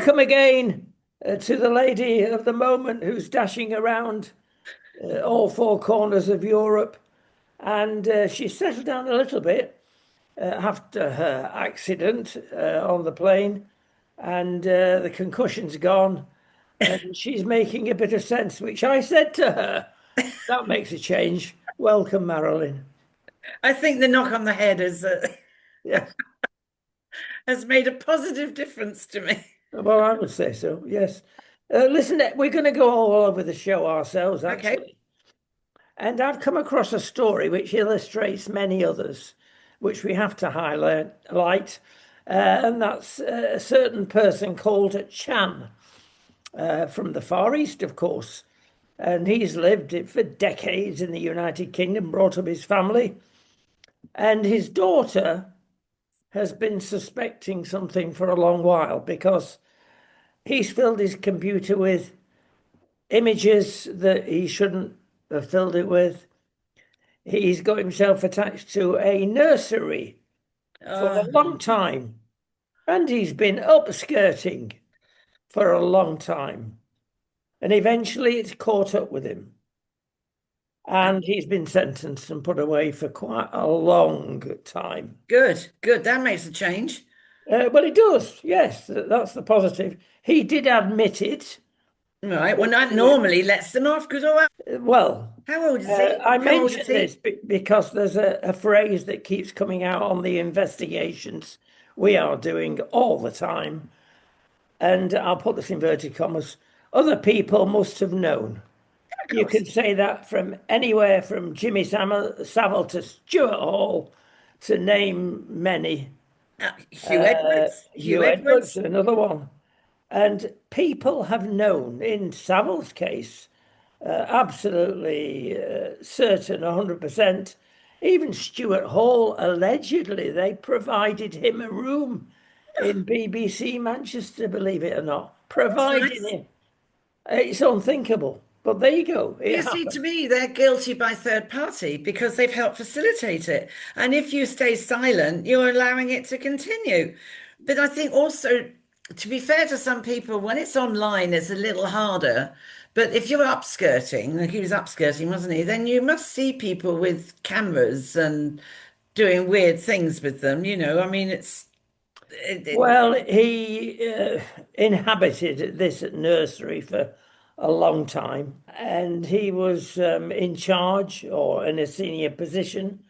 Welcome again to the lady of the moment who's dashing around all four corners of Europe. And she's settled down a little bit after her accident on the plane, and the concussion's gone. And she's making a bit of sense, which I said to her, that makes a change. Welcome, Marilyn. I think the knock on the head Yes. has made a positive difference to me. Well, I would say so, yes. Listen, we're going to go all over the show ourselves, Okay. actually. And I've come across a story which illustrates many others, which we have to highlight, and that's a certain person called Chan from the Far East, of course. And he's lived for decades in the United Kingdom, brought up his family, and his daughter has been suspecting something for a long while because he's filled his computer with images that he shouldn't have filled it with. He's got himself attached to a nursery for a long Oh, time, and he's been upskirting for a long time. And eventually it's caught up with him. And he's been sentenced and put away for quite a long time. good, good. That makes a change. Well, it does, yes, that's the positive. He did admit it. Right. Well, that normally lets them off because, oh, Well, how old is he? I How old is mention this he? because there's a phrase that keeps coming out on the investigations we are doing all the time. And I'll put this in inverted commas. Other people must have known. Of You course. can say that from anywhere from Jimmy Savile to Stuart Hall, to name many. Hugh Edwards. Hugh Hugh Edwards, Edwards. another one. And people have known, in Savile's case, absolutely certain, 100%. Even Stuart Hall, allegedly, they provided him a room in BBC Manchester, believe it or not. That's Provided nice. him. It's unthinkable. But there you go. It You see, to happened. me, they're guilty by third party because they've helped facilitate it. And if you stay silent, you're allowing it to continue. But I think also, to be fair to some people, when it's online, it's a little harder. But if you're upskirting, like he was upskirting, wasn't he? Then you must see people with cameras and doing weird things with them. I mean, it, it, Well, he inhabited this nursery for a long time, and he was in charge or in a senior position.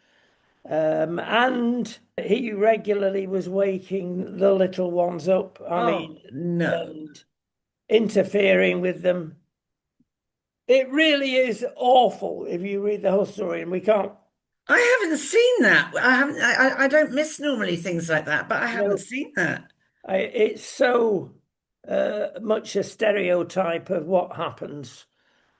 And he regularly was waking the little ones up. I oh mean, no. and interfering with them. It really is awful if you read the whole story, and we can't, I haven't seen that. I haven't. I don't miss normally things like that, but I you haven't know, seen that. it's so much a stereotype of what happens,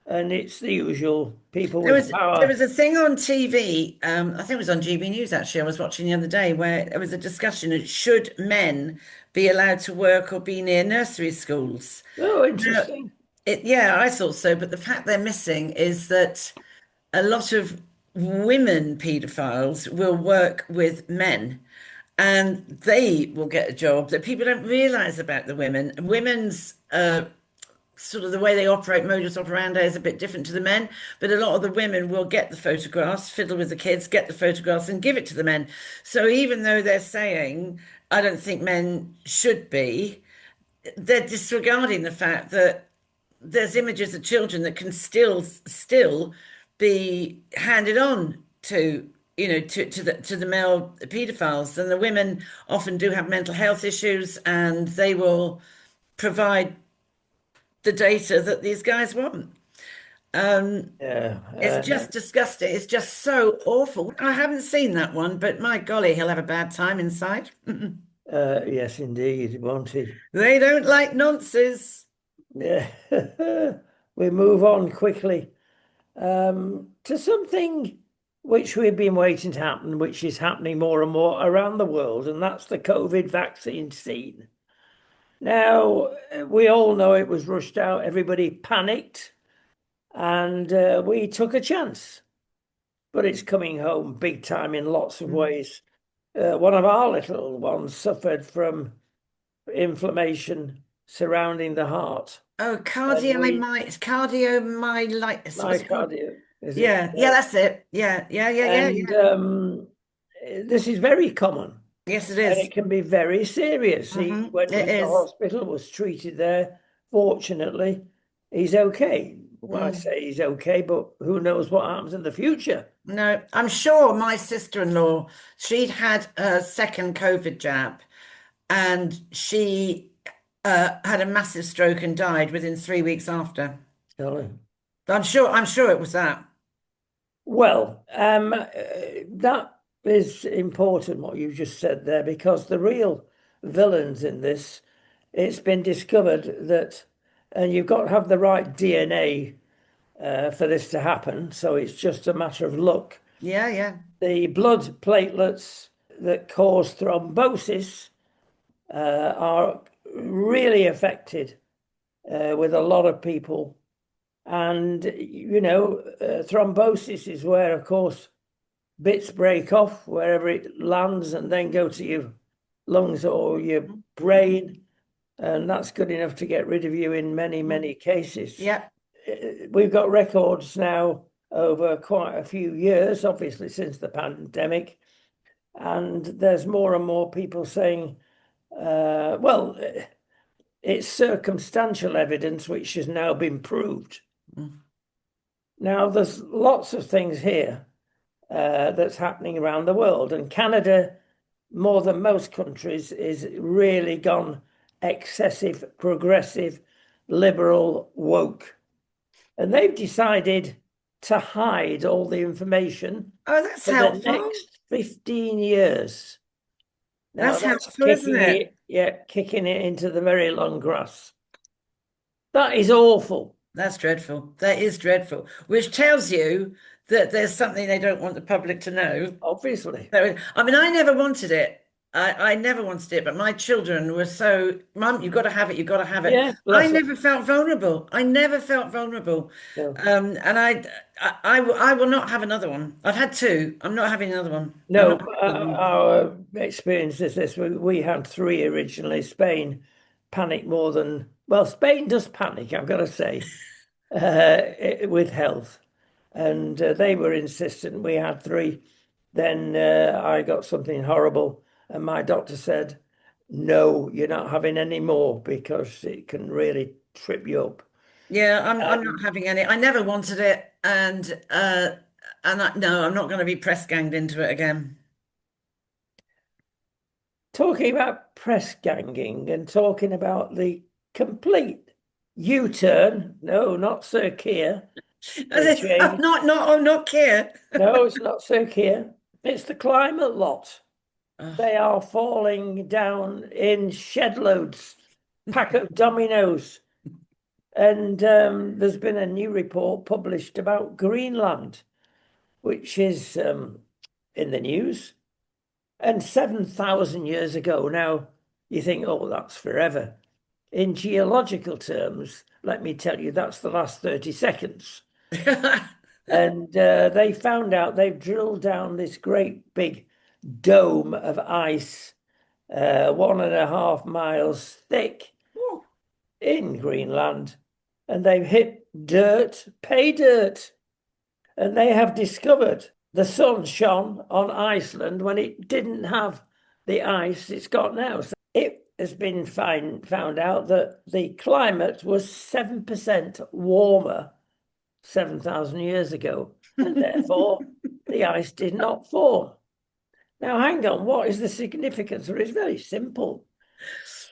and it's the usual people There with was there power. was a thing on TV. I think it was on GB News actually. I was watching the other day where there was a discussion: of should men be allowed to work or be near nursery schools? Oh, Now, interesting. yeah, I thought so, but the fact they're missing is that a lot of women paedophiles will work with men and they will get a job that people don't realize about the women. Women's sort of the way they operate, modus operandi, is a bit different to the men, but a lot of the women will get the photographs, fiddle with the kids, get the photographs, and give it to the men. So even though they're saying, I don't think men should be, they're disregarding the fact that there's images of children that can still be handed on to to the male paedophiles, and the women often do have mental health issues, and they will provide the data that these guys want. Yeah, It's just disgusting. It's just so awful. I haven't seen that one, but my golly, he'll have a bad time inside. yes, indeed, won't he? They don't like nonsense. Yeah. We move on quickly to something which we've been waiting to happen, which is happening more and more around the world, and that's the COVID vaccine scene. Now, we all know it was rushed out, everybody panicked, and we took a chance, but it's coming home big time in lots of ways. One of our little ones suffered from inflammation surrounding the heart. Oh, And we, cardiomyelitis. What's it called? myocardium, is it? Yeah, yeah, that's it. Yeah, yeah, yeah, yeah, And yeah. this is very common Yes, it and is. it can be very serious. He went It into is. hospital, was treated there. Fortunately, he's okay. Well, I Mm. say he's okay, but who knows what happens in the future? No, I'm sure my sister-in-law, she'd had her second COVID jab and she had a massive stroke and died within 3 weeks after. Helen. I'm sure it was that. Well, that is important what you just said there because the real villains in this, it's been discovered that, and you've got to have the right DNA for this to happen. So it's just a matter of luck. Yeah, yeah. The blood platelets that cause thrombosis are really affected with a lot of people. And, thrombosis is where, of course, bits break off wherever it lands and then go to your lungs or your brain. And that's good enough to get rid of you in many, many cases. Yeah. We've got records now over quite a few years, obviously, since the pandemic. And there's more and more people saying, well, it's circumstantial evidence which has now been proved. Mm. Now, there's lots of things here that's happening around the world, and Canada, more than most countries, is really gone excessive, progressive, liberal, woke. And they've decided to hide all the information Oh, that's for the helpful. next 15 years. Now That's that's helpful, isn't it? kicking it into the very long grass. That is awful, That's dreadful. That is dreadful, which tells you that there's something they don't want the public to know. obviously. I mean, I never wanted it. I never wanted it, but my children were so, Mum, you've got to have it, you've got to have it. Yeah, I bless them. never felt vulnerable. I never felt vulnerable. No, And I will not have another one. I've had two. I'm not having another one. I'm no, not having another one. our experience is this. We had three originally. Spain panicked more than, well, Spain does panic, I've got to say, with health. And they were insistent. We had three. Then I got something horrible, and my doctor said, "No, you're not having any more because it can really trip you up." Yeah, I'm not having any. I never wanted it, no, I'm not going to be press ganged into it again. Talking about press ganging and talking about the complete U-turn. No, not Sir Keir for a I'm change. not care. No, it's not Sir Keir. It's the climate lot. Oh, They are falling down in shed loads, pack of dominoes. And there's been a new report published about Greenland, which is in the news. And 7,000 years ago, now you think, oh, that's forever. In geological terms, let me tell you, that's the last 30 seconds. And they found out they've drilled down this great big dome of ice, 1.5 miles thick in Greenland. And they've hit dirt, pay dirt. And they have discovered the sun shone on Iceland when it didn't have the ice it's got now. So it has been found out that the climate was 7% warmer 7,000 years ago, and therefore the ice did not form. Now, hang on, what is the significance? It's very simple.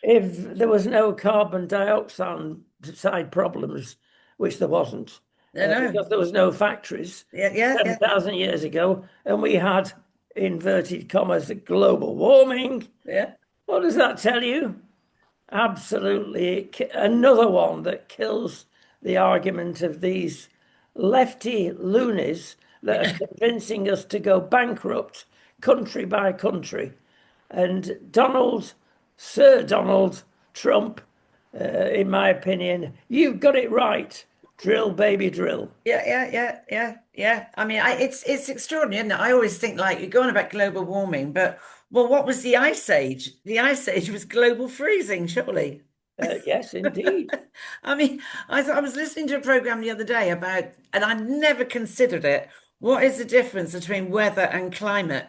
If there was no carbon dioxide problems, which there wasn't, I know. because there was no factories Yeah, yeah, yeah, 7,000 years ago, and we had, inverted commas, global warming, yeah. what does that tell you? Absolutely another one that kills the argument of these lefty loonies that are convincing us to go bankrupt country by country. And Sir Donald Trump, in my opinion, you've got it right. Drill, baby, drill. Yeah, yeah, yeah, yeah, yeah. I mean, it's extraordinary, isn't it? I always think like you're going about global warming, but well, what was the ice age? The ice age was global freezing, surely. Yes, indeed. I mean, I was listening to a program the other day about, and I never considered it. What is the difference between weather and climate?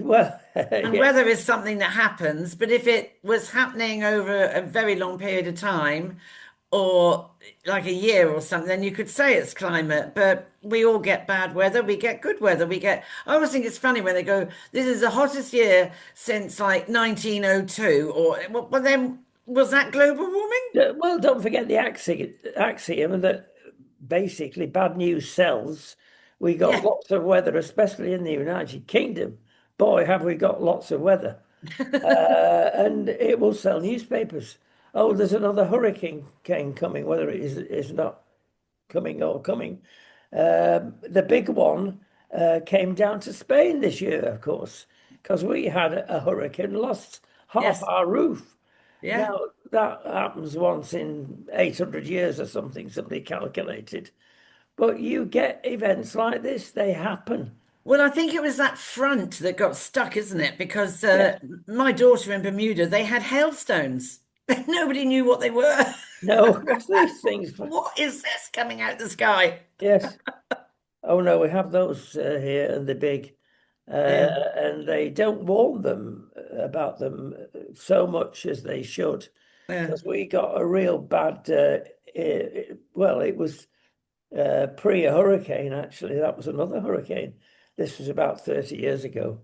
Well, And yes. weather is something that happens, but if it was happening over a very long period of time, or like a year or something, then you could say it's climate. But we all get bad weather, we get good weather, we get. I always think it's funny when they go, "This is the hottest year since like 1902," or well, then was that global warming? Well, don't forget the axiom that basically bad news sells. We got Yeah. lots of weather, especially in the United Kingdom. Boy, have we got lots of weather. And it will sell newspapers. Oh, there's another hurricane coming, whether it is not coming or coming. The big one came down to Spain this year, of course, because we had a hurricane, lost half Yes. our roof. Yeah. Now, that happens once in 800 years or something, somebody calculated. But you get events like this, they happen. Well, I think it was that front that got stuck, isn't it? Because Yes. my daughter in Bermuda, they had hailstones. Nobody knew what they were. No, what's these things? What is this coming out of the sky? Yes. Oh no, we have those here and they're big. Yeah. And they don't warn them about them so much as they should, Yeah. because we got a real bad. Well, it was pre a hurricane actually. That was another hurricane. This was about 30 years ago,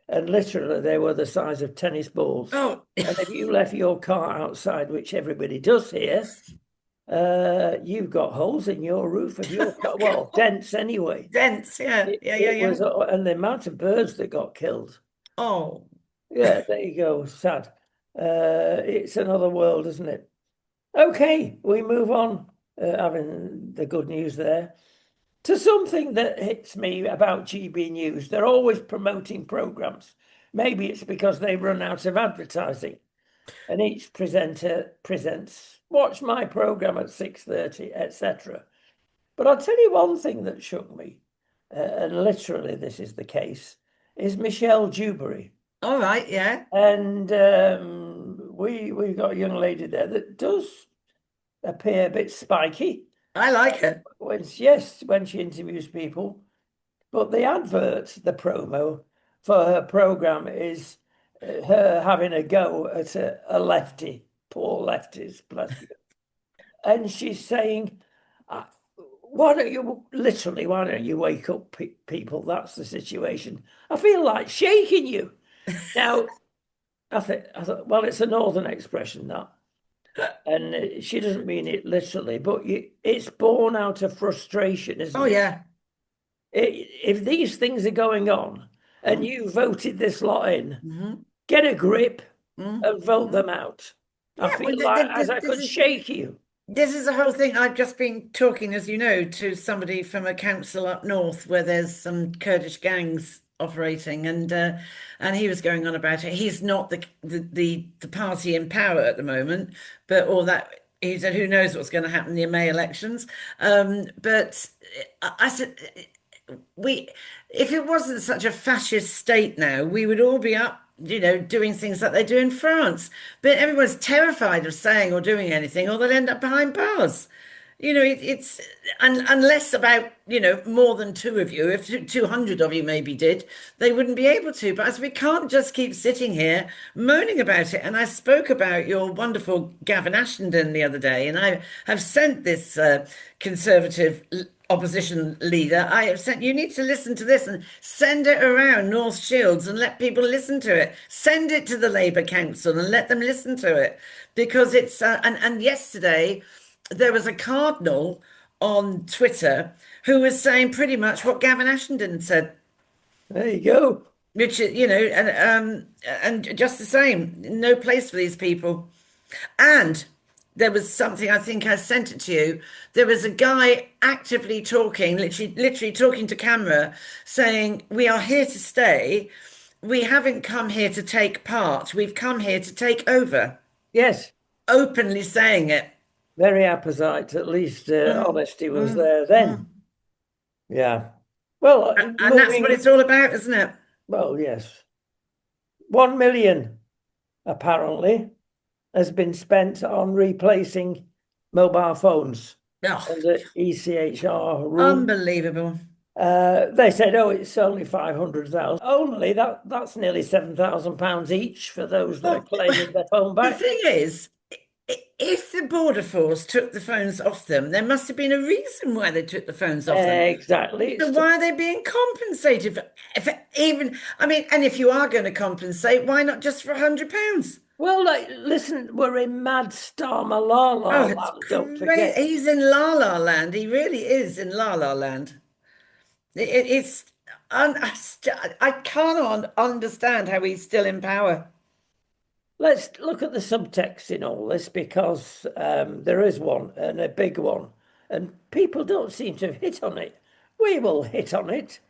and literally they were the size of tennis balls. Oh, And if you left your car outside, which everybody does here, you've got holes in your roof of your car. Well, God. dents anyway. Dense. Yeah. Yeah. Yeah. It Yeah. was, and the amount of birds that got killed. Oh, Yeah, there you go. Sad. It's another world, isn't it? Okay, we move on, having the good news there, to something that hits me about GB News. They're always promoting programs. Maybe it's because they run out of advertising, and each presenter presents, watch my program at 6:30, etc. But I'll tell you one thing that shook me, and literally this is the case, is Michelle Dewberry. all right. Yeah. And we got a young lady there that does appear a bit spiky I like it. when she interviews people. But the advert, the promo for her program is her having a go at a lefty, poor lefties, bless you. And she's saying, "Uh, why don't you literally? Why don't you wake up, people? That's the situation. I feel like shaking you now." I thought, well, it's a northern expression that, and she doesn't mean it literally, but it's born out of frustration, Oh isn't it? yeah. If these things are going on, and Mm, you voted this lot in, mhm, get a grip mm, and vote mhm. them out. I Yeah. Well, feel like as I could shake you. this is the whole thing. I've just been talking, as you know, to somebody from a council up north where there's some Kurdish gangs operating, and he was going on about it. He's not the party in power at the moment, but all that he said, who knows what's going to happen in the May elections? But I said we if it wasn't such a fascist state now, we would all be up, doing things like they do in France. But everyone's terrified of saying or doing anything, or they'll end up behind bars. It's unless about, more than two of you, if 200 of you maybe did, they wouldn't be able to. But as we can't just keep sitting here moaning about it. And I spoke about your wonderful Gavin Ashenden the other day, and I have sent this Conservative opposition leader. I have sent, you need to listen to this and send it around North Shields and let people listen to it. Send it to the Labour Council and let them listen to it because and yesterday there was a cardinal on Twitter who was saying pretty much what Gavin Ashenden said, There you go. which and just the same, no place for these people. And there was something, I think I sent it to you. There was a guy actively talking, literally talking to camera, saying, "We are here to stay. We haven't come here to take part. We've come here to take over." Yes, Openly saying it. very apposite. At least Mm, honesty was mm, there mm. then. Yeah. Well, And that's what moving. it's all about, isn't it? Well, yes. 1 million apparently. has been spent on replacing mobile phones Oh, under ECHR rule. unbelievable. They said, "Oh, it's only 500,000. Only that's nearly £7,000 each for those that are Well, claiming their phone the back." thing is, if the border force took the phones off them, there must have been a reason why they took the phones off them. Exactly. So why are they being compensated for even, I mean, and if you are going to compensate, why not just for £100? Well, like, listen, we're in mad Starmer la la Oh, it's land. Don't great. forget. He's in La La Land. He really is in La La Land. It's, I cannot understand how he's still in power. Let's look at the subtext in all this because there is one and a big one, and people don't seem to have hit on it. We will hit on it.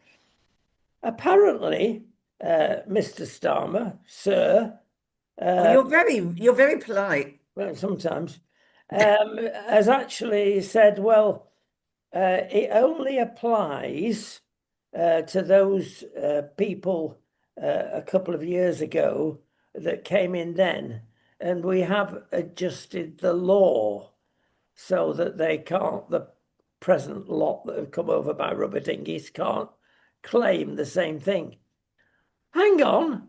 Apparently, Mr. Starmer, sir, Oh, you're very polite. well, sometimes, has actually said, well, it only applies to those people a couple of years ago that came in then, and we have adjusted the law so that they can't, the present lot that have come over by rubber dinghies can't claim the same thing. Hang on.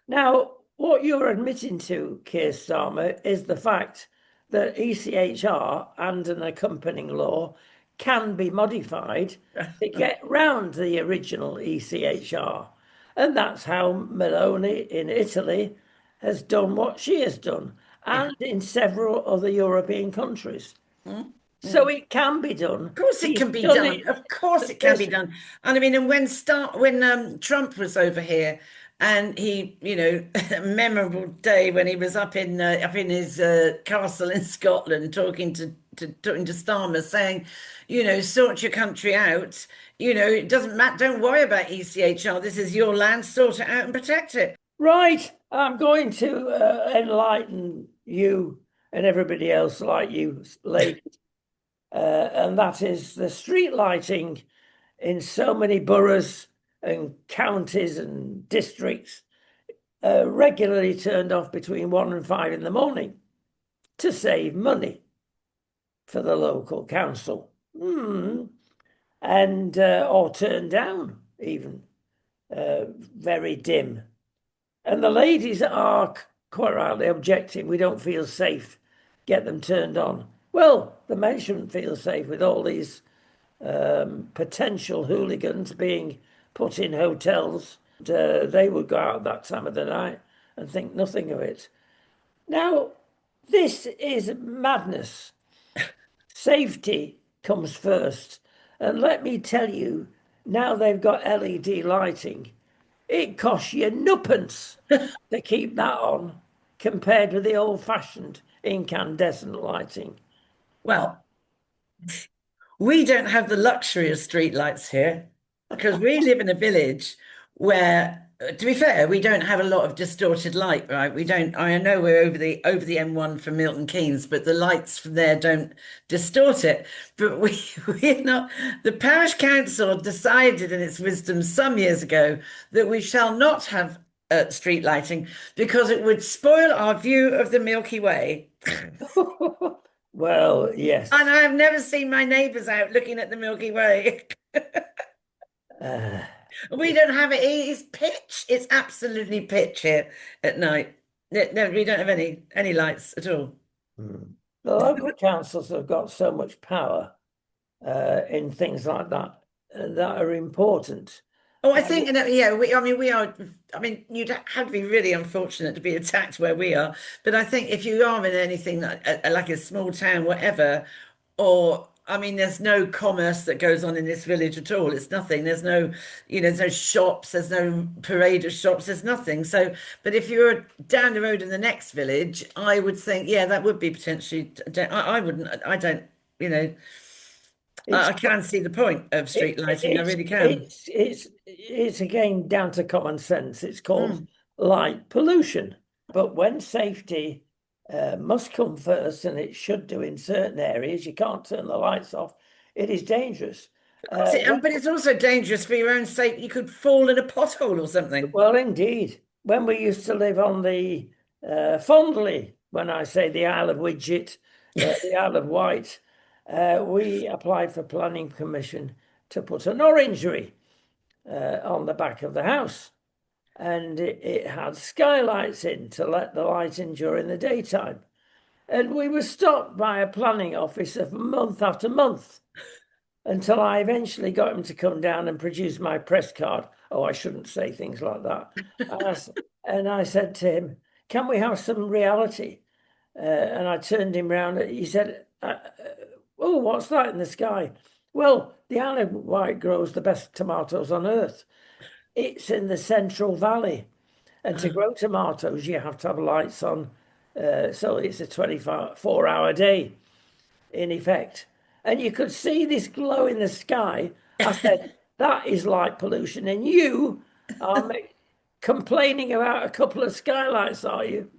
Now, what you're admitting to, Keir Starmer, is the fact that ECHR and an accompanying law can be modified to get round the original ECHR. And that's how Meloni in Italy has done what she has done, Yeah. and in several other European countries. Mm, So mm. it can be done. Of course it He's can be done done. it. Of course it can be Listen, done. And I mean, and when Trump was over here and he, a memorable day when he was up in his castle in Scotland talking to Starmer saying, sort your country out. It doesn't matter. Don't worry about ECHR. This is your land. Sort it out and protect it. right, I'm going to enlighten you and everybody else like you, ladies, and that is the street lighting in so many boroughs and counties and districts regularly turned off between 1 and 5 in the morning to save money for the local council. And or turned down even very dim. And the ladies are quite rightly objecting. We don't feel safe. Get them turned on. Well, the men shouldn't feel safe with all these potential hooligans being put in hotels. They would go out that time of the night and think nothing of it. Now, this is madness. Safety comes first. And let me tell you, now they've got LED lighting. It costs you nuppence to keep that on compared with the old-fashioned incandescent lighting. Well, we don't have the luxury of streetlights here because we live in a village where, to be fair, we don't have a lot of distorted light, right? We don't. I know we're over the M1 from Milton Keynes, but the lights from there don't distort it. But we're not. The parish council decided in its wisdom some years ago that we shall not have street lighting because it would spoil our view of the Milky Way. Well, And yes. I've never seen my neighbours out looking at the Milky Way. Uh, We don't have it. It's pitch. It's absolutely pitch here at night. No, we don't have any lights at all. the local councils have got so much power in things like that that are important. Oh, I And think, yeah, I mean, we are, I mean, you'd have to be really unfortunate to be attacked where we are. But I think if you are in anything like a small town, whatever, or, I mean, there's no commerce that goes on in this village at all. It's nothing. There's no, there's no shops, there's no parade of shops, there's nothing. So, but if you're down the road in the next village, I would think, yeah, that would be potentially, I wouldn't, I don't, you know, it's I can see the point of street lighting. I it's really can. it's again down to common sense. It's called Mm. light pollution. But when safety must come first, and it should do in certain areas, you can't turn the lights off. It is dangerous. But it's also dangerous for your own sake. You could fall in a pothole or something. Well, indeed, when we used to live on the Fondley when I say the Isle of Widget, the Isle of Wight, we applied for planning permission to put an orangery on the back of the house. And it had skylights in to let the light in during the daytime. And we were stopped by a planning officer for month after month until I eventually got him to come down and produce my press card. Oh, I shouldn't say things like that. And I said to him, can we have some reality? And I turned him round. He said, oh, what's that in the sky? Well, the Isle of Wight grows the best tomatoes on earth. It's in the Central Valley. And to grow tomatoes, you have to have lights on. So it's a 24-hour day in effect. And you could see this glow in the sky. I said, that is light pollution. And you are complaining about a couple of skylights, are you?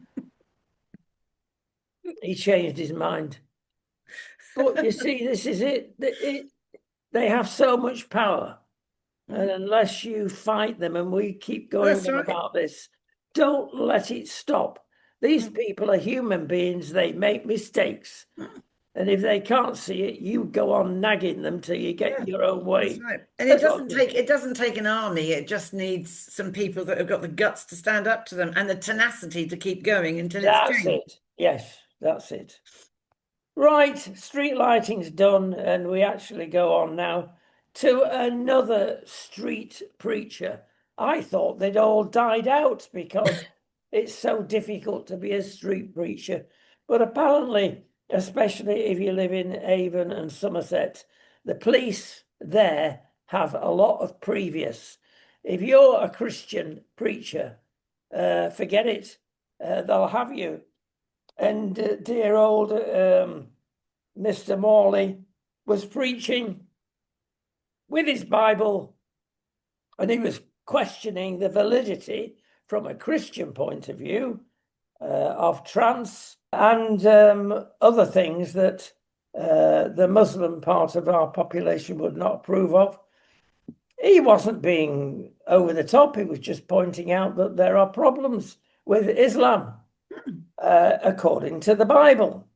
He changed his mind. But you see, this is it. They have so much power. And unless you fight them, and we keep going That's on right. about this, don't let it stop. These people are human beings. They make mistakes. And if they can't see it, you go on nagging them till you get Yeah, your own that's way. right. And That's what it doesn't take an army. It just needs some people that have got the guts to stand up to them and the tenacity to keep going until it's that's changed. it. Yes, that's it. Right, street lighting's done, and we actually go on now to another street preacher. I thought they'd all died out because it's so difficult to be a street preacher. But apparently, especially if you live in Avon and Somerset, the police there have a lot of previous. If you're a Christian preacher, forget it. They'll have you. And dear old Mr. Morley was preaching with his Bible, and he was questioning the validity from a Christian point of view of trans and other things that the Muslim part of our population would not approve of. He wasn't being over the top, he was just pointing out that there are problems with Islam according to the Bible.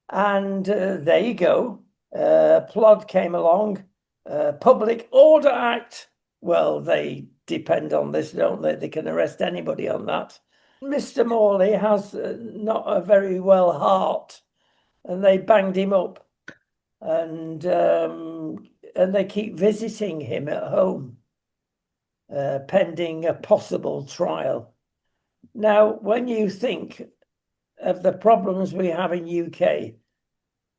And there you go. Plod came along. Public Order Act. Well, they depend on this, don't they? They can arrest anybody on that. Mr. Morley has not a very well heart, and they banged him up, and they keep visiting him at home, pending a possible trial. Now, when you think of the problems we have in UK,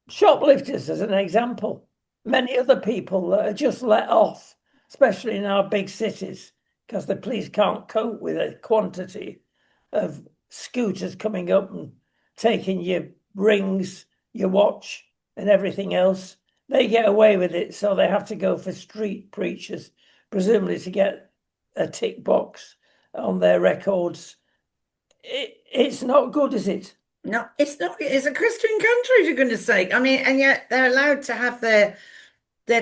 shoplifters as an example, many other people that are just let off, especially in our big cities, because the police can't cope with a quantity of scooters coming up and taking your rings, your watch, and everything else. They get away with it, so they have to go for street preachers, presumably to get a tick box on their records. It's not good, is it? No, it's not. It's a Christian country, for goodness sake. I mean, and yet they're allowed to have their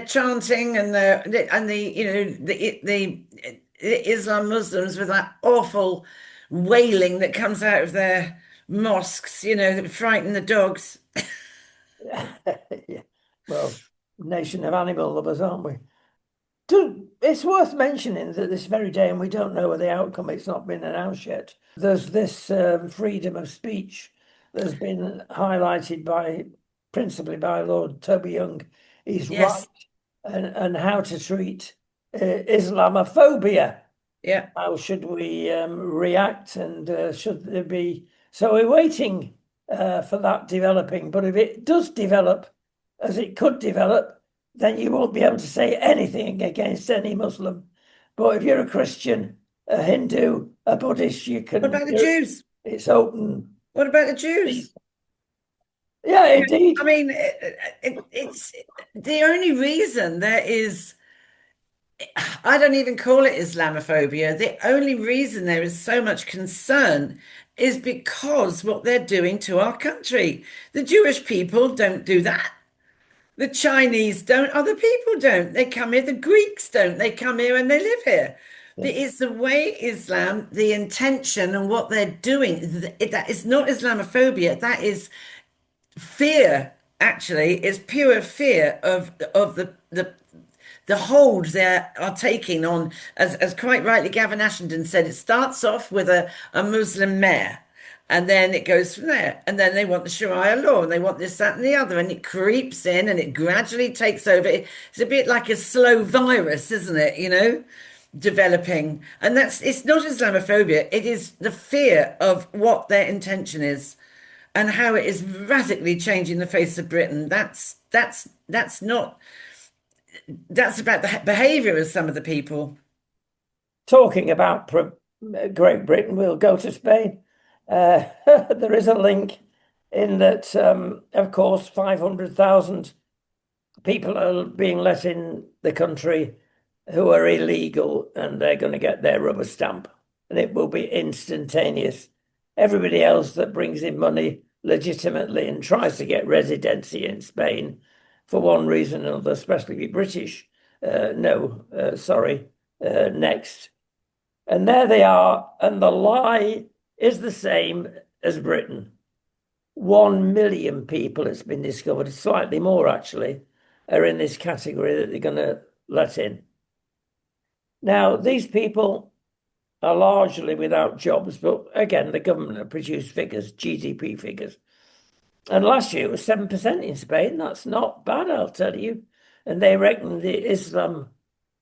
chanting and the Islam Muslims with that awful wailing that comes out of their mosques, that frighten the dogs. Yeah. Well, nation of animal lovers, aren't we? It's worth mentioning that this very day, and we don't know the outcome, it's not been announced yet. There's this freedom of speech that's been highlighted principally by Lord Toby Young. He's right, Yes, and how to treat Islamophobia. yeah. How should we react, and should there be? So we're waiting for that developing. But if it does develop as it could develop, then you won't be able to say anything against any Muslim. But if you're a Christian, a Hindu, a Buddhist, you What can. about the Jews? It's open. What about the Jews? Yeah, I indeed. mean, it's the only reason there is. I don't even call it Islamophobia. The only reason there is so much concern is because what they're doing to our country. The Jewish people don't do that. The Chinese don't. Other people don't. They come here. The Greeks don't. They come here and they live here. But it's the way Islam, the intention and what they're doing. That is not Islamophobia. That is fear. Actually, it's pure fear of the hold they are taking on, as quite rightly Gavin Ashenden said, it starts off with a Muslim mayor. And then it goes from there. And then they want the Sharia law and they want this, that, and the other. And it creeps in and it gradually takes over. It's a bit like a slow virus, isn't it? Developing. And it's not Islamophobia, it is the fear of what their intention is and how it is radically changing the face of Britain. That's not that's about the behaviour of some of the people. Talking about Great Britain, we'll go to Spain. There is a link in that, of course, 500,000 people are being let in the country who are illegal, and they're going to get their rubber stamp, and it will be instantaneous. Everybody else that brings in money legitimately and tries to get residency in Spain for one reason or another, especially British, no, sorry, next. And there they are, and the lie is the same as Britain. 1 million people, it's been discovered, slightly more actually, are in this category that they're going to let in. Now, these people are largely without jobs, but again, the government have produced figures, GDP figures. And last year it was 7% in Spain. That's not bad, I'll tell you. And they reckon the Islam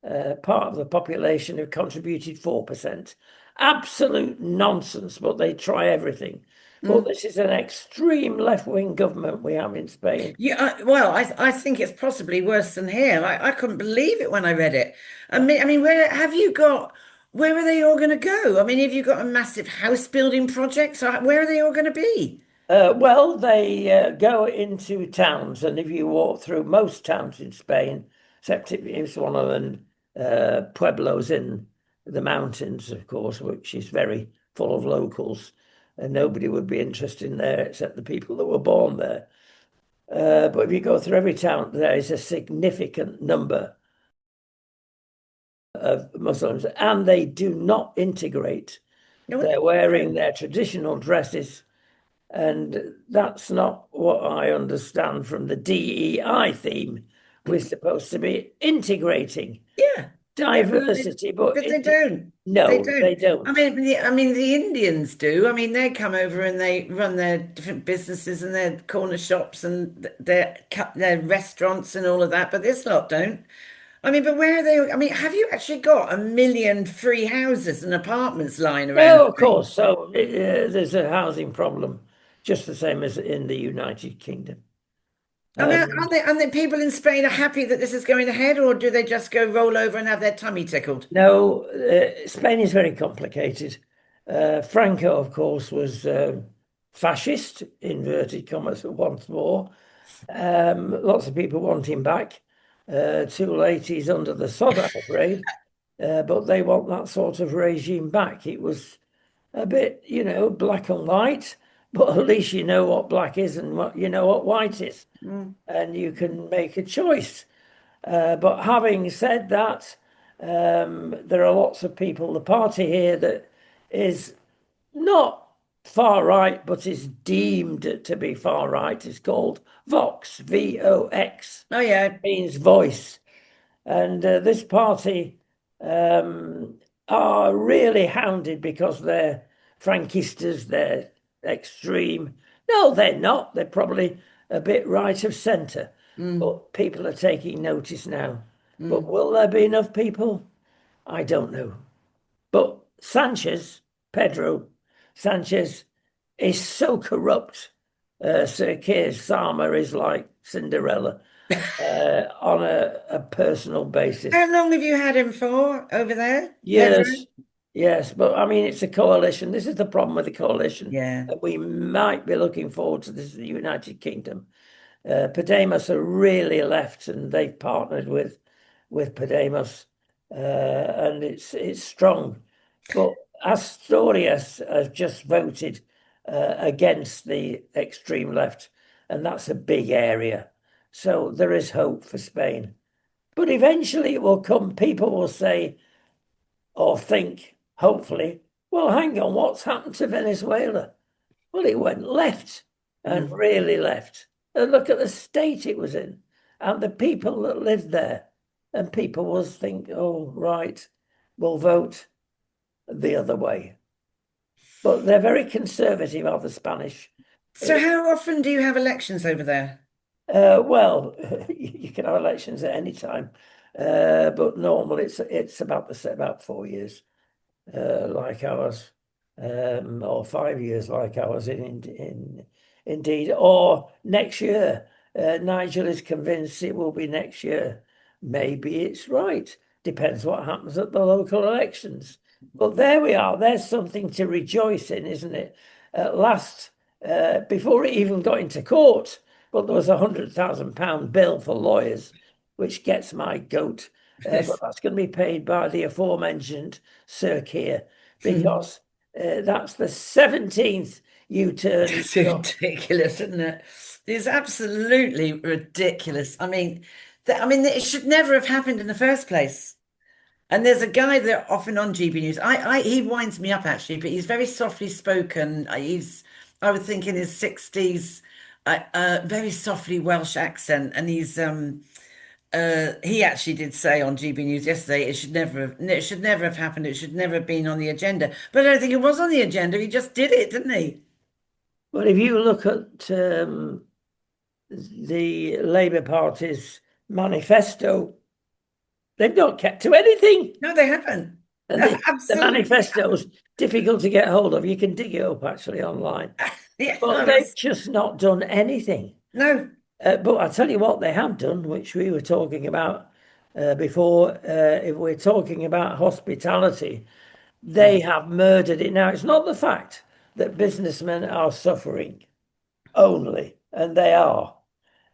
part of the population have contributed 4%. Absolute nonsense, but they try everything. But Mm. this is an extreme left-wing government we have in Spain. Yeah, well, I think it's possibly worse than here. I couldn't believe it when I read it. I mean, where are they all going to go? I mean, have you got a massive house building project? So where are they all going to be? Well, they go into towns, and if you walk through most towns in Spain, except if it's one of the pueblos in the mountains, of course, which is very full of locals, and nobody would be interested in there except the people that were born there. But if you go through every town, there is a significant number of Muslims, and they do not integrate. No, They're wearing their traditional dresses. And that's not what I understand from the DEI theme. We're supposed to be integrating yeah, yeah, diversity, but but they don't. They no, they don't. I don't. mean, the Indians do. I mean, they come over and they run their different businesses and their corner shops and their restaurants and all of that. But this lot don't. I mean, but where are they? I mean, have you actually got 1 million free houses and apartments lying around No, of Spain? course. So there's a housing problem, just the same as in the United Kingdom. I mean, And and the people in Spain are happy that this is going ahead, or do they just go roll over and have their tummy tickled? no, Spain is very complicated. Franco, of course, was fascist, inverted commas, once more. Lots of people want him back. Too late, he's under the sod, I'm afraid. But they want that sort of regime back. It was a bit, black and white, but at least you know what black is and what you know what white is, Mm. and you can make a choice. But having said that, there are lots of people. The party here that is not far right, but is deemed to be far right, is called Vox, VOX, Oh yeah. means voice. And this party are really hounded because they're Frankistas, they're extreme. No, they're not. They're probably a bit right of centre. Mm, But people are taking notice now. But mm. will there be enough people? I don't know. But Pedro Sanchez, is so corrupt. Sir Keir Starmer is like Cinderella on a personal basis. How long have you had him for over there, Pedro? Yes, yes, but I mean, it's a coalition. This is the problem with the coalition. Yeah. We might be looking forward to this in the United Kingdom. Podemos are really left, and they've partnered with Podemos, and it's strong. But Asturias has just voted against the extreme left, and that's a big area. So there is hope for Spain. But eventually it will come. People will say, or think, hopefully, well, hang on, what's happened to Venezuela? Well, it went left and Mm. really left. And look at the state it was in and the people that lived there. And people will think, oh, right, we'll vote the other way. But they're very conservative, are the Spanish. So how often do you have elections over there? Well, you can have elections at any time, but normally it's about 4 years. Like ours, or 5 years like ours indeed, or next year. Nigel is convinced it will be next year. Maybe it's right. Depends what happens at the local elections. But there we are. There's something to rejoice in, isn't it? At last, before it even got into court, but there was £100,000 bill for lawyers, which gets my goat. But that's going to be paid by the aforementioned Sir Keir because that's the 17th U-turn he's It's done. ridiculous, isn't it? It's absolutely ridiculous. I mean, it should never have happened in the first place. And there's a guy that often on GB News. He winds me up actually, but he's very softly spoken. I would think in his 60s, very softly Welsh accent, and he actually did say on GB News yesterday it should never have happened. It should never have been on the agenda. But I don't think it was on the agenda. He just did it, didn't he? But if you look at the Labour Party's manifesto, they've not kept to anything. No, they haven't. And No, the absolutely manifesto's haven't. difficult to get hold of. You can dig it up actually online. Yeah, But no, they've just not done anything. no. But I tell you what, they have done, which we were talking about before. If we're talking about hospitality, they Mm. have murdered it. Now, it's not the fact that businessmen are suffering only, and they are,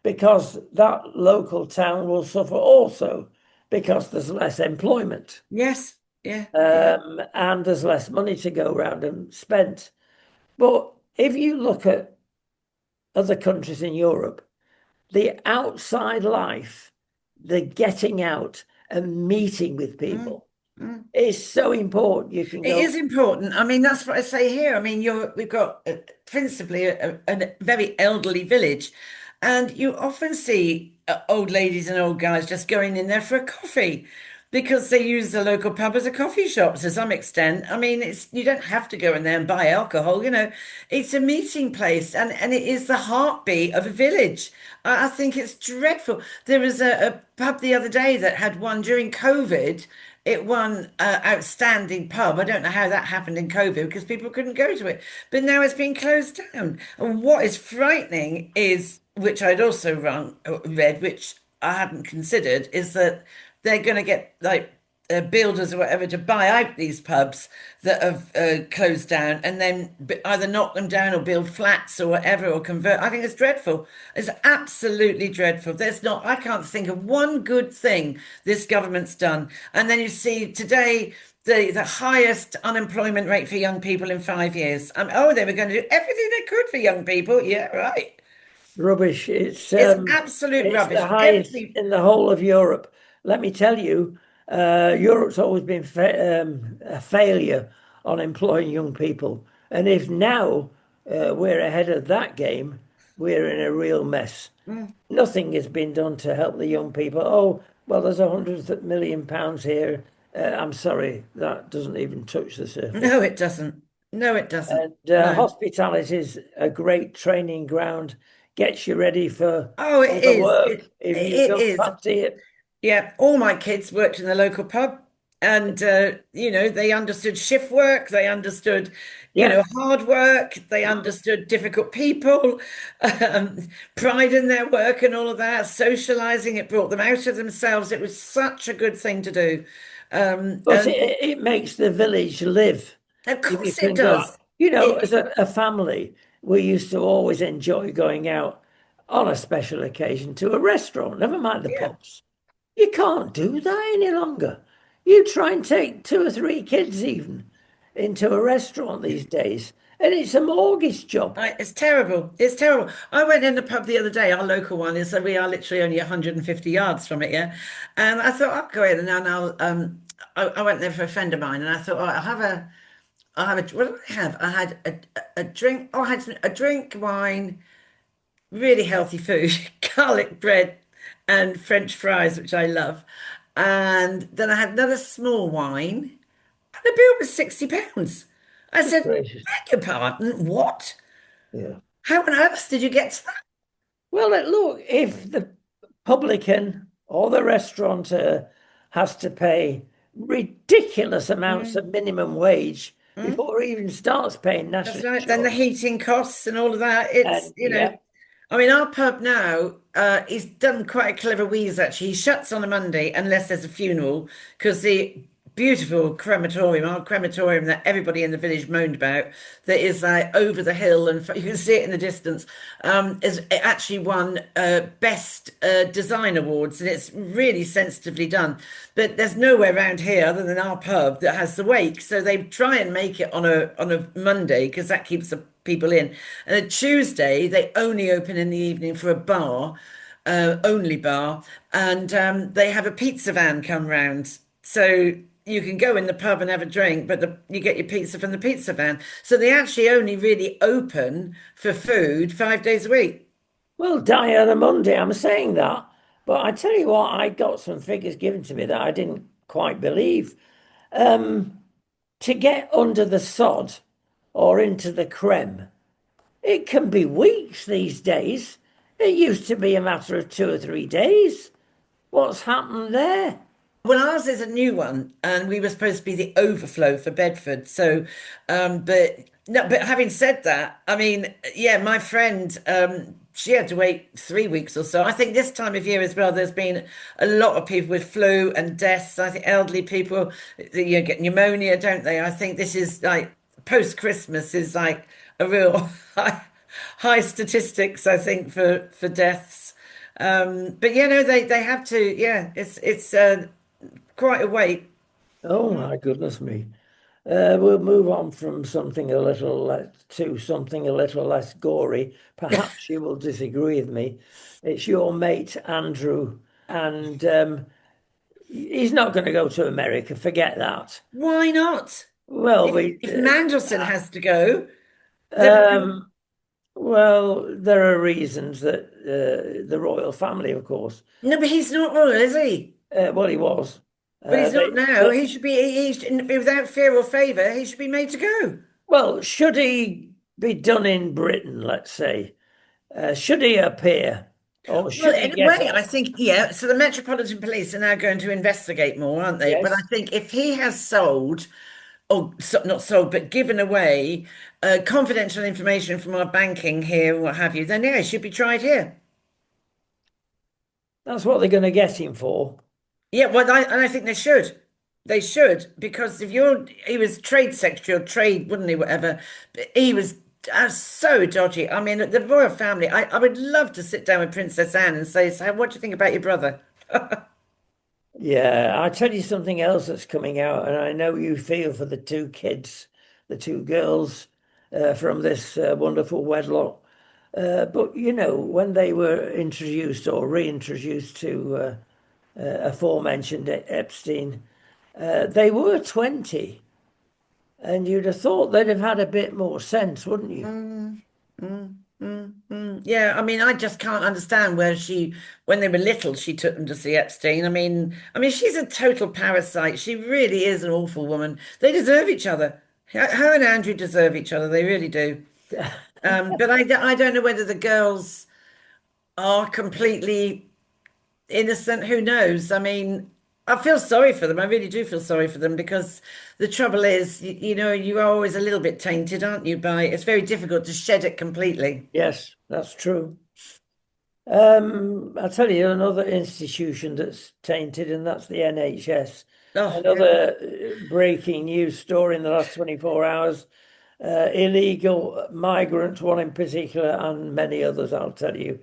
because that local town will suffer also because there's less employment, Yes, yeah, yeah. and there's less money to go around and spent. But if you look at other countries in Europe, the outside life, the getting out and meeting with Mm, people mm. is so important. You can It go, is important. I mean, that's what I say here. I mean, we've got principally a very elderly village, and you often see old ladies and old guys just going in there for a coffee because they use the local pub as a coffee shop to some extent. I mean, it's you don't have to go in there and buy alcohol, it's a meeting place and it is the heartbeat of a village. I think it's dreadful. There was a pub the other day that had one during COVID. It won outstanding pub. I don't know how that happened in COVID because people couldn't go to it. But now it's been closed down. And what is frightening is, which I'd also read, which I hadn't considered, is that they're going to get like builders or whatever to buy out these pubs that have closed down and then either knock them down or build flats or whatever or convert. I think it's dreadful. It's absolutely dreadful. I can't think of one good thing this government's done. And then you see today the highest unemployment rate for young people in 5 years. Oh, they were going to do everything they could for young people. Yeah, right. rubbish. It's absolute It's the rubbish. highest Every in the whole of Europe. Let me tell you, Europe's always been a failure on employing young people. And if now we're ahead of that game, we're in a real mess. Mm. Nothing has been done to help the young people. Oh, well, there's £100 million here. I'm sorry, that doesn't even touch the surface. No, it doesn't. No, it doesn't. And No. hospitality is a great training ground, gets you ready for Oh, it other is. work if you It don't is. fancy it. Yeah, all my kids worked in the local pub and they understood shift work, they understood, Yeah, hard work, they understood difficult people, pride in their work and all of that, socializing, it brought them out of themselves. It was such a good thing to do. but And it makes the village live. of If you course it can go out, does. as a family, we used to always enjoy going out on a special occasion to a restaurant, never mind the Yeah. pubs. You can't do that any longer. You try and take two or three kids even into a restaurant these days, And it's a mortgage job. It's terrible. It's terrible. I went in the pub the other day, our local one is, so we are literally only 150 yards from it, yeah. And I thought I'll go in and then I went there for a friend of mine and I thought, oh, what did I have? I had a drink. Oh, I had a drink, wine, really healthy food, garlic bread and French fries, which I love. And then I had another small wine and the bill was £60. I Good said, gracious. beg your pardon, what? Yeah. How on earth did you get to that? Well, look, if the publican or the restaurateur has to pay ridiculous amounts of Mm, minimum wage mm. before he even starts paying That's national right. Then the insurance, heating costs and all of that. It's, and yeah, I mean, our pub now, he's done quite a clever wheeze actually. He shuts on a Monday unless there's a funeral because the beautiful crematorium, our crematorium that everybody in the village moaned about, that is like over the hill and you can see it in the distance, is it actually won best design awards and it's really sensitively done. But there's nowhere around here other than our pub that has the wake, so they try and make it on a Monday because that keeps the people in. And a Tuesday, they only open in the evening for a bar, only bar, and they have a pizza van come round. So you can go in the pub and have a drink, but you get your pizza from the pizza van. So they actually only really open for food 5 days a week. well, die on a Monday. I'm saying that, but I tell you what, I got some figures given to me that I didn't quite believe. To get under the sod or into the creme, it can be weeks these days. It used to be a matter of 2 or 3 days. What's happened there? Well, ours is a new one, and we were supposed to be the overflow for Bedford. So, but no, but having said that, I mean, yeah, my friend, she had to wait 3 weeks or so. I think this time of year as well, there's been a lot of people with flu and deaths. I think elderly people, get pneumonia, don't they? I think this is like post Christmas is like a real high statistics, I think, for deaths. But they have to. Yeah, it's quite a wait. Oh my goodness me. We'll move on from something a little less to something a little less gory. Perhaps you will disagree with me. It's your mate Andrew, and he's not going to go to America. Forget that. Why not? Well, If we, if Mandelson has to go, then um, well, there are reasons that the royal family, of course. no, but he's not royal, is he? Well, he was. But he's not now. They, He should be. He's without fear or favour. He should be made to go. well, should he be done in Britain, let's say? Should he appear or Well, should he in a get way, I off? think, yeah. So the Metropolitan Police are now going to investigate more, aren't they? But I Yes, think if he has sold, or not sold, but given away confidential information from our banking here, and what have you, then yeah, he should be tried here. that's what they're going to get him for. Yeah, well, I think they should. They should, because if he was trade secretary or trade, wouldn't he, whatever. But he was so dodgy. I mean, the royal family, I would love to sit down with Princess Anne and say, so what do you think about your brother? Yeah, I tell you something else that's coming out, and I know you feel for the two kids, the two girls from this wonderful wedlock. But you know, when they were introduced or reintroduced to aforementioned Epstein, they were 20, and you'd have thought they'd have had a bit more sense, wouldn't you? Mm, Yeah, I mean, I just can't understand where when they were little, she took them to see Epstein. I mean, she's a total parasite. She really is an awful woman. They deserve each other. Her and Andrew deserve each other. They really do. But I don't know whether the girls are completely innocent. Who knows? I mean, I feel sorry for them. I really do feel sorry for them because the trouble is, you are always a little bit tainted, aren't you? It's very difficult to shed it completely. Yes, that's true. I'll tell you another institution that's tainted, and that's the NHS. Oh, yeah. Another breaking news story in the last 24 hours. Illegal migrants, one in particular, and many others, I'll tell you,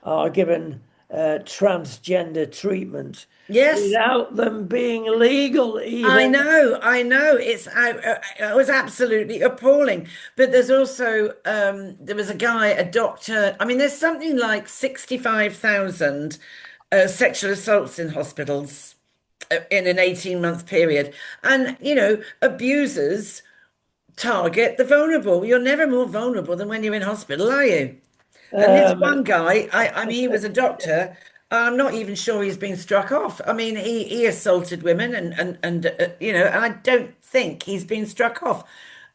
are given transgender treatment Yes, without them being legal I even. know, I know. It was absolutely appalling. But there's also there was a guy, a doctor. I mean, there's something like 65,000 sexual assaults in hospitals in an 18-month period. And, abusers target the vulnerable. You're never more vulnerable than when you're in hospital, are you? And this Um, one guy, I mean, he was a doctor. I'm not even sure he's been struck off. I mean, he assaulted women and I don't think he's been struck off.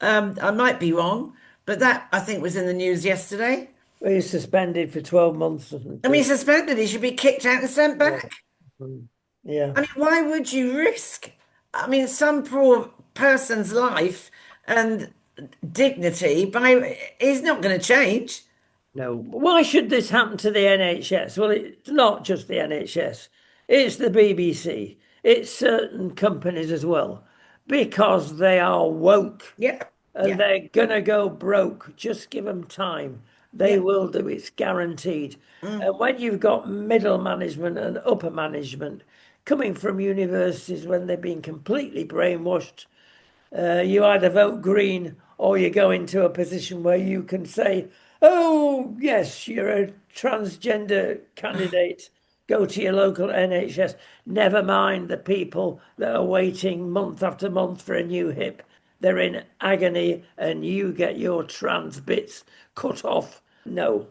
I might be wrong, but that I think was in the news yesterday. he's suspended for 12 months, isn't I mean, he? he's suspended. He should be kicked out and sent Yeah. back. Mm. Yeah. I mean, why would you risk, I mean, some poor person's life and dignity by, he's not going to change. No. Why should this happen to the NHS? Well, it's not just the NHS, it's the BBC, it's certain companies as well, because they are woke Yeah, and yeah, they're gonna go broke. Just give them time. They yeah. will do, it's guaranteed. Mm. And when you've got middle management and upper management coming from universities when they've been completely brainwashed, you either vote green or you go into a position where you can say, oh, yes, you're a transgender candidate. Go to your local NHS. Never mind the people that are waiting month after month for a new hip. They're in agony and you get your trans bits cut off. No.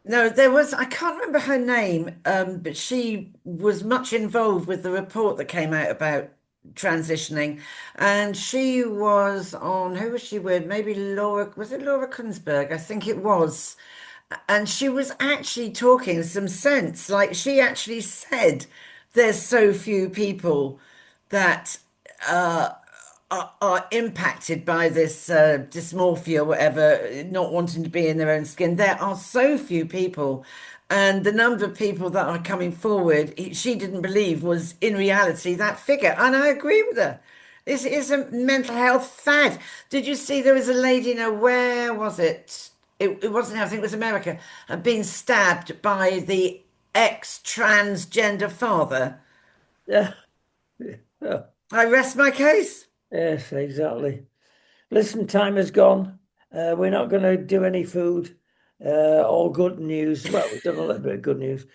No, I can't remember her name, but she was much involved with the report that came out about transitioning. And she was on, who was she with? Maybe Laura, was it Laura Kunsberg? I think it was. And she was actually talking some sense. Like she actually said, there's so few people that are impacted by this dysmorphia, whatever, not wanting to be in their own skin. There are so few people, and the number of people that are coming forward, she didn't believe was in reality that figure. And I agree with her. This is a mental health fad. Did you see there was a lady, where was it? It wasn't, I think it was America, being stabbed by the ex-transgender father. Yeah. Oh, I rest my case. yes, exactly. Listen, time has gone. We're not going to do any food or good news. Well, we've done a little bit of good news.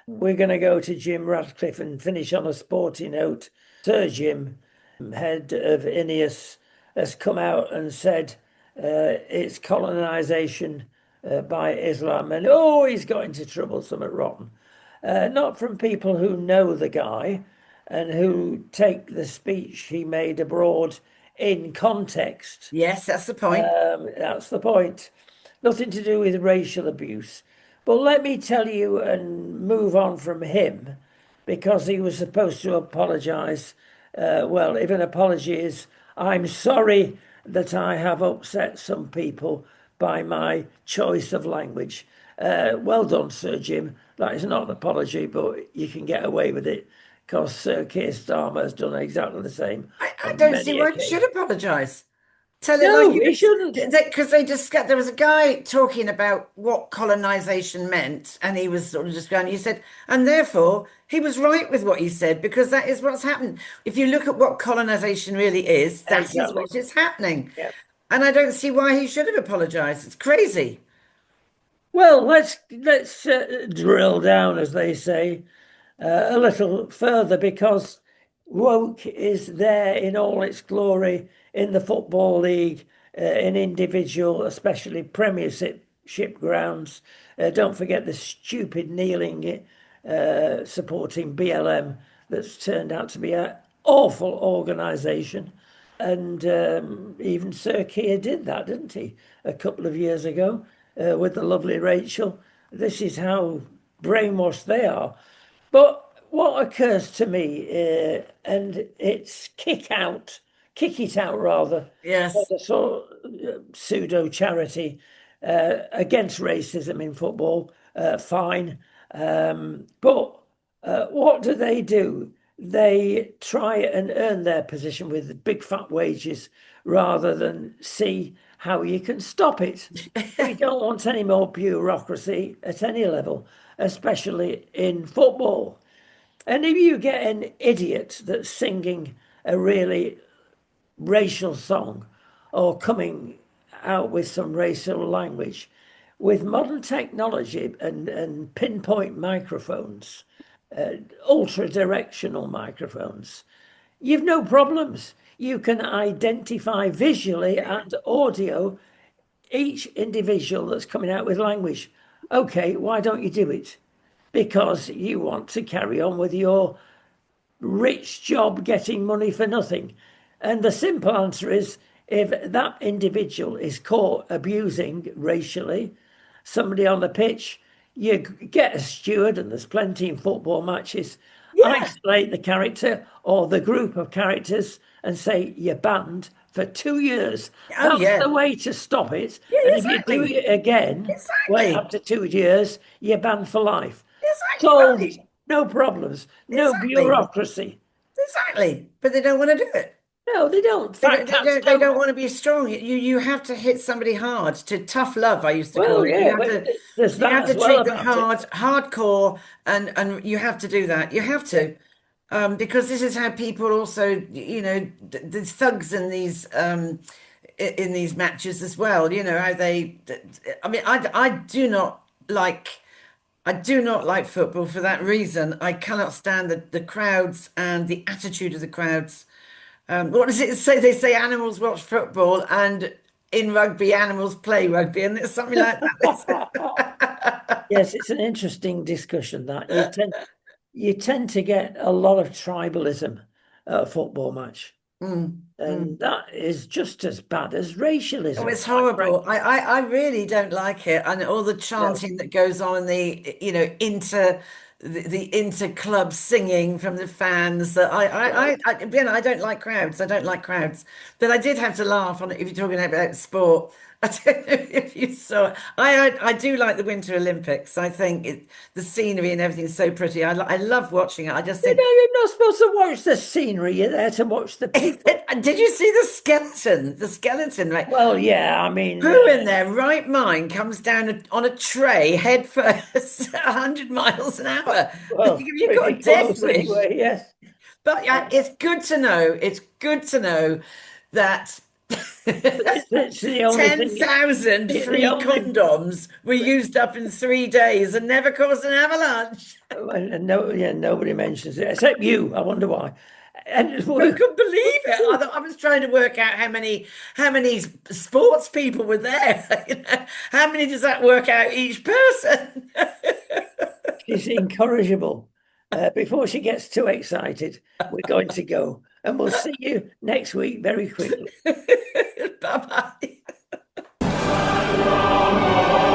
We're going to go to Jim Radcliffe and finish on a sporty note. Sir Jim, head of Ineos, has come out and said it's colonization by Islam. And oh, he's got into trouble, something rotten. Not from people who know the guy and who take the speech he made abroad in context. Yes, that's the point. That's the point. Nothing to do with racial abuse. But let me tell you and move on from him because he was supposed to apologise. Well, if an apology is, I'm sorry that I have upset some people by my choice of language. Well done, Sir Jim. That is not an apology, but you can get away with it because Sir Keir Starmer has done exactly the same I on don't see many why you should occasions. apologise. Tell it like No, it he is. shouldn't. Because they discussed, there was a guy talking about what colonization meant, and he was sort of just going, he said, and therefore he was right with what he said, because that is what's happened. If you look at what colonization really is, that is Exactly. what is happening. Yeah. And I don't see why he should have apologized. It's crazy. Well, let's drill down, as they say, a little further because woke is there in all its glory in the Football League, in individual, especially Premiership grounds. Don't forget the stupid kneeling supporting BLM that's turned out to be an awful organisation. And even Sir Keir did that, didn't he, a couple of years ago with the lovely Rachel? This is how brainwashed they are. But what occurs to me, and it's kick it out rather, Yes. as a sort of pseudo charity against racism in football, fine. But what do? They try and earn their position with big fat wages rather than see how you can stop it. We don't want any more bureaucracy at any level, especially in football. And if you get an idiot that's singing a really racial song or coming out with some racial language, with modern technology and pinpoint microphones, ultra directional microphones, you've no problems. You can identify visually and audio each individual that's coming out with language. Okay, why don't you do it? Because you want to carry on with your rich job getting money for nothing. And the simple answer is if that individual is caught abusing racially somebody on the pitch, you get a steward, and there's plenty in football matches, Yeah. isolate the character or the group of characters and say you're banned for 2 years. Oh, That's the yeah. way to stop it. Yeah, And if you do exactly. it again, wait Exactly. after 2 years, you're banned for life. Exactly Solved. right. No problems. No Exactly. bureaucracy. Exactly. But they don't want to do it. No, they don't. They Fat don't, they cats don't, they don't. don't want to be strong. You have to hit somebody hard. To tough love, I used to call Well, it. yeah, but there's You that have as to well treat them about it. hard, hardcore, and you have to do that. You have to, because this is how people also, the thugs in these matches as well. You know how they. I mean, I do not like football for that reason. I cannot stand the crowds and the attitude of the crowds. What does it say? They say animals watch football, and in rugby, animals play rugby, and it's something like that. Yes, it's an interesting discussion that you tend to get a lot of tribalism at a football match, Mm, and mm. that is just as bad as Oh, racialism, it's quite horrible. frankly. I really don't like it. And all the No, chanting that goes on, the inter club singing from the fans. That well, I don't like crowds. I don't like crowds. But I did have to laugh on it if you're talking about sport. I don't know if you saw it. I do like the Winter Olympics. I think the scenery and everything's so pretty. I love watching it. I just think, you're not supposed to watch the scenery. You're there to watch the people. did you see the skeleton? The skeleton, right? Well, yeah, I mean, Who in their right mind comes down on a tray head first 100 miles an hour? well, You've got pretty a death close wish. anyway. Yes. But yeah, it's good to know. It's good to know that It's the only thing. 10,000 The free only. condoms were used up in 3 days and never caused an avalanche. And no, yeah, nobody mentions it except you. I wonder why. And I couldn't believe it. I was trying to work out how many sports people were there. How many does that work out each person? she's incorrigible. Before she gets too excited, we're going to go, and we'll see you next week very quickly. Bye bye.